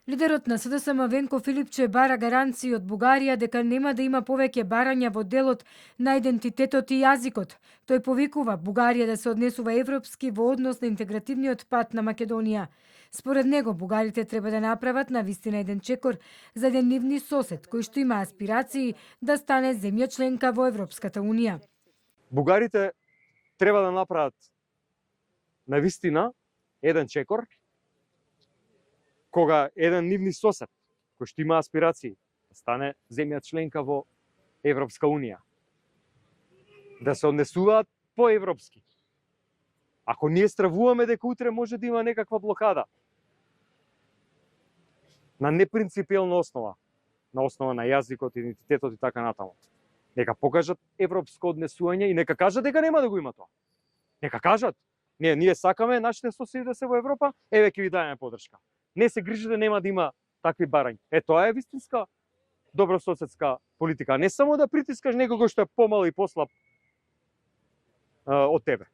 Лидерот на СДСМ Венко Филипче бара гаранции од Бугарија дека нема да има повеќе барања во делот на идентитетот и јазикот. Тој повикува Бугарија да се однесува европски во однос на интегративниот пат на Македонија. Според него, бугарите треба да направат на вистина еден чекор за еден нивни сосед кој што има аспирации да стане земја членка во Европската Унија. Бугарите треба да направат на вистина еден чекор кога еден нивни сосед, кој што има аспирации, да стане земја членка во Европска Унија. Да се однесуваат по-европски. Ако ние стравуваме дека утре може да има некаква блокада, на непринципиелна основа, на основа на јазикот, идентитетот и така натаму, нека покажат европско однесување и нека кажат дека нема да го има тоа. Нека кажат, ние сакаме нашите соседи да се во Европа, еве ќе ви дајаме подршка. Не се грижите, нема да има такви барања. Тоа е вистинска добрососедска политика. Не само да притискаш некого што е помал и послаб од тебе.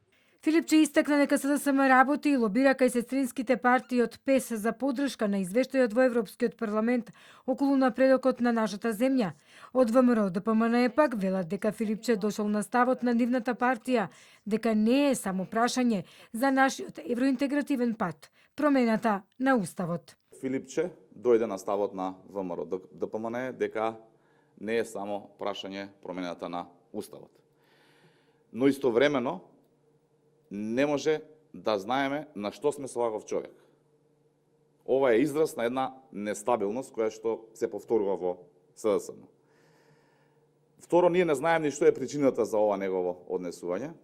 Филипче истакна дека СДСМ работи и лобира кај сестринските партии од ПЕС за поддршка на извештајот во Европскиот парламент околу напредокот на нашата земја. Од ВМРО ДПМН пак велат дека Филипче дошол на ставот на нивната партија дека не е само прашање за нашиот евроинтегративен пат, промената на уставот. Филипче дојде на ставот на ВМРО ДПМН дека не е само прашање промената на уставот. Но истовремено не може да знаеме на што сме со ваков човек. Ова е израз на една нестабилност која што се повторува во СДСМ. Второ, ние не знаеме ни што е причината за ова негово однесување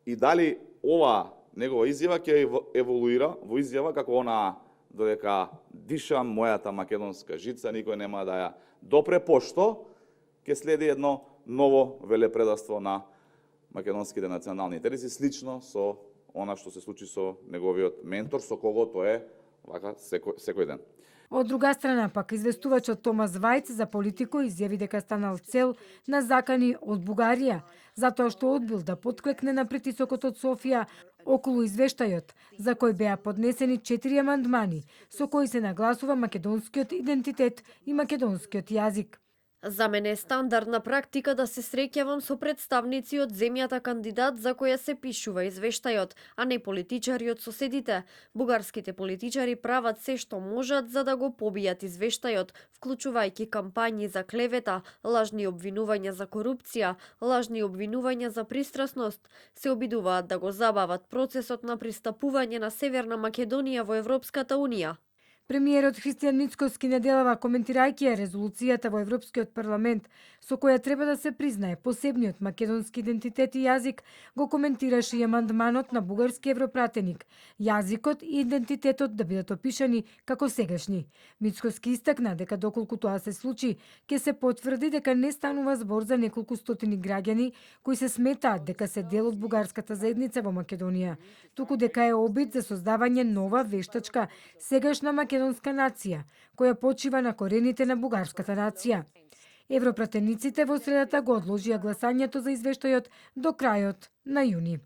и дали ова негова изјава ќе еволуира во изјава како она додека дишам мојата македонска жица, никој нема да ја допре, пошто ќе следи едно ново велепредавство на македонските национални интереси, слично со она што се случи со неговиот ментор, со кого тој е вака секој ден. Од друга страна пак известувачот Томас Вајц за Политико изјави дека станал цел на закани од Бугарија, затоа што одбил да потклекне на притисокот од Софија околу извештајот, за кој беа поднесени 4 амандмани, со кои се нагласува македонскиот идентитет и македонскиот јазик. За мене е стандардна практика да се среќавам со представници од земјата кандидат за која се пишува извештајот, а не политичари од соседите. Бугарските политичари прават се што можат за да го побијат извештајот, вклучувајќи кампањи за клевета, лажни обвинувања за корупција, лажни обвинувања за пристрасност. Се обидуваат да го забават процесот на пристапување на Северна Македонија во Европската Унија. Премиерот Христијан Мицкоски неделава коментирајќи резолуцијата во Европскиот парламент со која треба да се признае посебниот македонски идентитет и јазик, го коментираше и амандманот на бугарски европратеник, јазикот и идентитетот да бидат опишани како сегашни. Мицкоски истакна дека доколку тоа се случи, ќе се потврди дека не станува збор за неколку стотини граѓани кои се сметаат дека се дел од бугарската заедница во Македонија, туку дека е обид за создавање нова вештачка сегашна македонска нација, која почива на корените на бугарската нација. Европратениците во средата го одложија гласањето за извештајот до крајот на јуни.